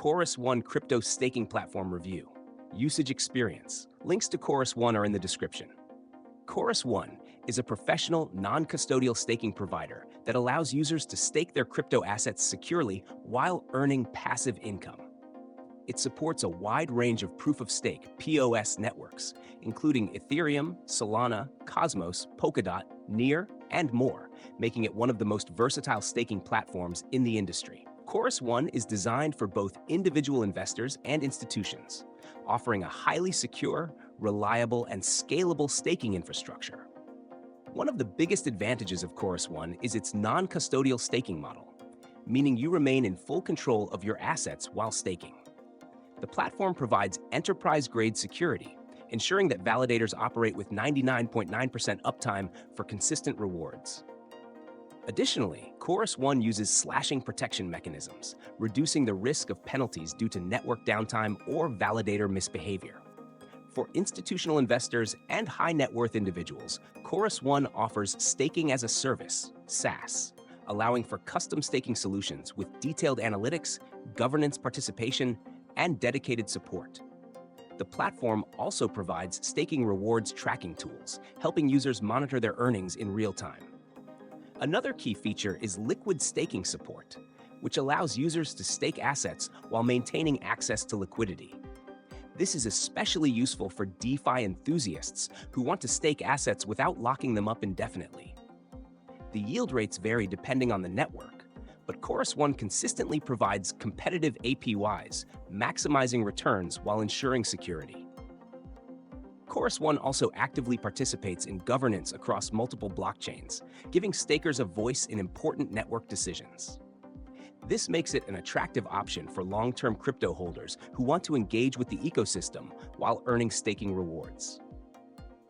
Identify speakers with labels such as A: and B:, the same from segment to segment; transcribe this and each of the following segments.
A: Chorus One Crypto Staking Platform Review. Usage Experience. Links to Chorus One are in the description. Chorus One is a professional, non-custodial staking provider that allows users to stake their crypto assets securely while earning passive income. It supports a wide range of proof-of-stake (POS) networks, including Ethereum, Solana, Cosmos, Polkadot, Near, and more, making it one of the most versatile staking platforms in the industry. Chorus One is designed for both individual investors and institutions, offering a highly secure, reliable, and scalable staking infrastructure. One of the biggest advantages of Chorus One is its non-custodial staking model, meaning you remain in full control of your assets while staking. The platform provides enterprise-grade security, ensuring that validators operate with 99.9% uptime for consistent rewards. Additionally, Chorus One uses slashing protection mechanisms, reducing the risk of penalties due to network downtime or validator misbehavior. For institutional investors and high-net-worth individuals, Chorus One offers Staking as a Service, SaaS, allowing for custom staking solutions with detailed analytics, governance participation, and dedicated support. The platform also provides staking rewards tracking tools, helping users monitor their earnings in real time. Another key feature is liquid staking support, which allows users to stake assets while maintaining access to liquidity. This is especially useful for DeFi enthusiasts who want to stake assets without locking them up indefinitely. The yield rates vary depending on the network, but Chorus One consistently provides competitive APYs, maximizing returns while ensuring security. Chorus One also actively participates in governance across multiple blockchains, giving stakers a voice in important network decisions. This makes it an attractive option for long-term crypto holders who want to engage with the ecosystem while earning staking rewards.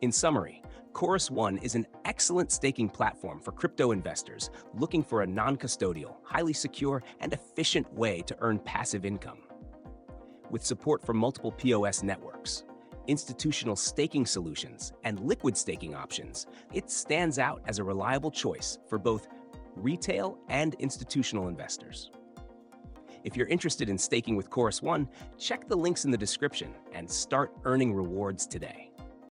A: In summary, Chorus One is an excellent staking platform for crypto investors looking for a non-custodial, highly secure, and efficient way to earn passive income. With support for multiple POS networks, institutional staking solutions, and liquid staking options, it stands out as a reliable choice for both retail and institutional investors. If you're interested in staking with Chorus One, check the links in the description and start earning rewards today.